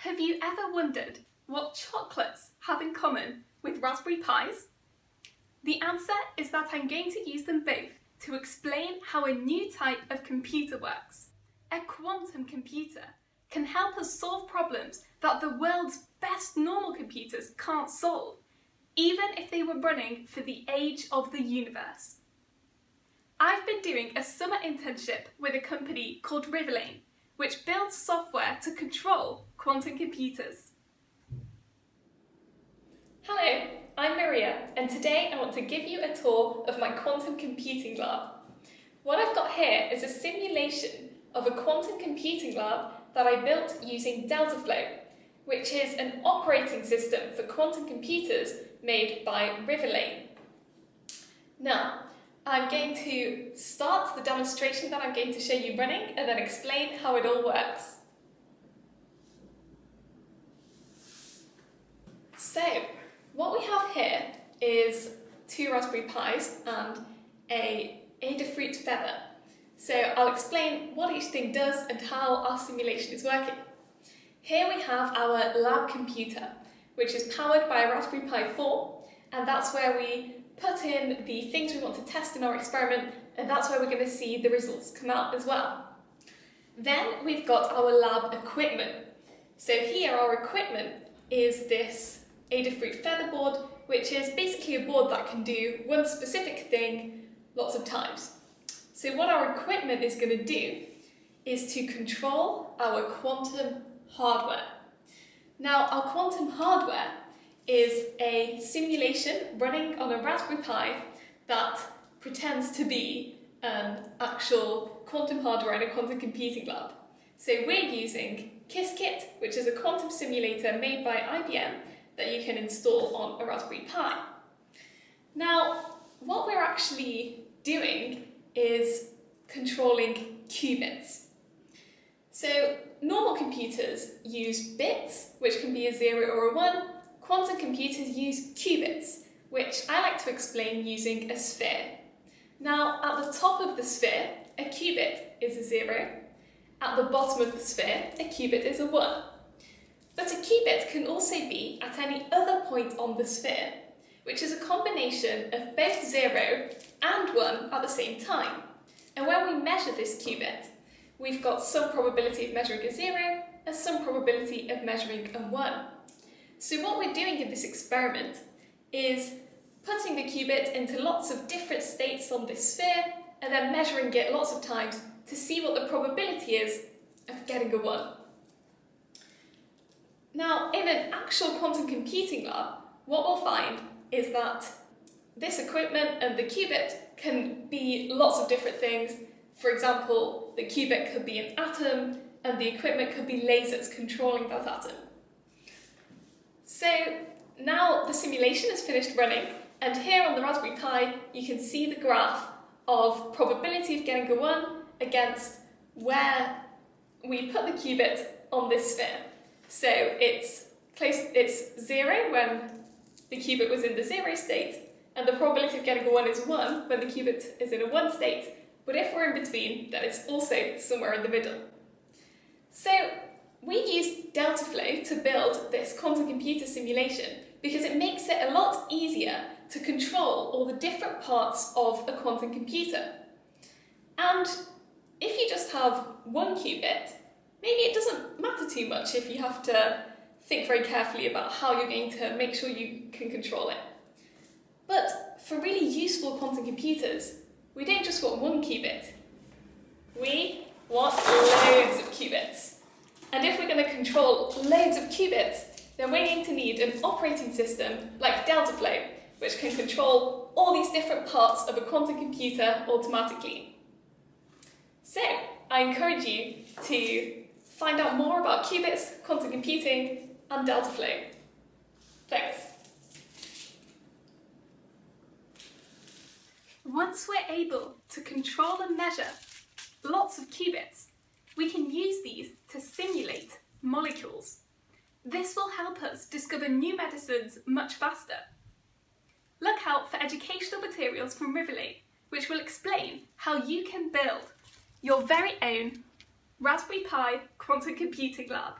Have you ever wondered what chocolates have in common with Raspberry Pis? The answer is that I'm going to use them both to explain how a new type of computer works. A quantum computer can help us solve problems that the world's best normal computers can't solve, even if they were running for the age of the universe. I've been doing a summer internship with a company called Riverlane, which builds software to control quantum computers. Hello, I'm Maria, and today I want to give you a tour of my quantum computing lab. What I've got here is a simulation of a quantum computing lab that I built using Deltaflow, which is an operating system for quantum computers made by Riverlane. Now, I'm going to start the demonstration that I'm going to show you running and then explain how it all works. So, what we have here is 2 Raspberry Pis and a Adafruit feather. So I'll explain what each thing does and how our simulation is working. Here we have our lab computer, which is powered by a Raspberry Pi 4, and that's where we put in the things we want to test in our experiment, and that's where we're going to see the results come out as well. Then we've got our lab equipment. So here our equipment is this Adafruit feather board, which is basically a board that can do one specific thing lots of times. So what our equipment is going to do is to control our quantum hardware. Now, our quantum hardware is a simulation running on a Raspberry Pi that pretends to be an actual quantum hardware in a quantum computing lab. So we're using Qiskit, which is a quantum simulator made by IBM that you can install on a Raspberry Pi. Now, what we're actually doing is controlling qubits. So normal computers use bits, which can be a 0 or a 1. Quantum computers use qubits, which I like to explain using a sphere. Now, at the top of the sphere, a qubit is a 0. At the bottom of the sphere, a qubit is a 1. But a qubit can also be at any other point on the sphere, which is a combination of both 0 and 1 at the same time. And when we measure this qubit, we've got some probability of measuring a 0 and some probability of measuring a 1. So what we're doing in this experiment is putting the qubit into lots of different states on this sphere and then measuring it lots of times to see what the probability is of getting a 1. Now, in an actual quantum computing lab, what we'll find is that this equipment and the qubit can be lots of different things. For example, the qubit could be an atom and the equipment could be lasers controlling that atom. So now the simulation is finished running, and here on the Raspberry Pi you can see the graph of probability of getting a 1 against where we put the qubit on this sphere. So it's 0 when the qubit was in the 0 state, and the probability of getting a 1 is 1 when the qubit is in a 1 state, but if we're in between, then it's also somewhere in the middle. So we used Deltaflow to build this quantum computer simulation because it makes it a lot easier to control all the different parts of a quantum computer. And if you just have one qubit, maybe it doesn't matter too much if you have to think very carefully about how you're going to make sure you can control it. But for really useful quantum computers, we don't just want one qubit. We want loads of qubits. And if we're going to control loads of qubits, then we're going to need an operating system like Deltaflow, which can control all these different parts of a quantum computer automatically. So, I encourage you to find out more about qubits, quantum computing, and Deltaflow. Thanks. Once we're able to control and measure lots of qubits, we can use these to simulate molecules. This will help us discover new medicines much faster. Look out for educational materials from Riverlane, which will explain how you can build your very own Raspberry Pi quantum computing lab.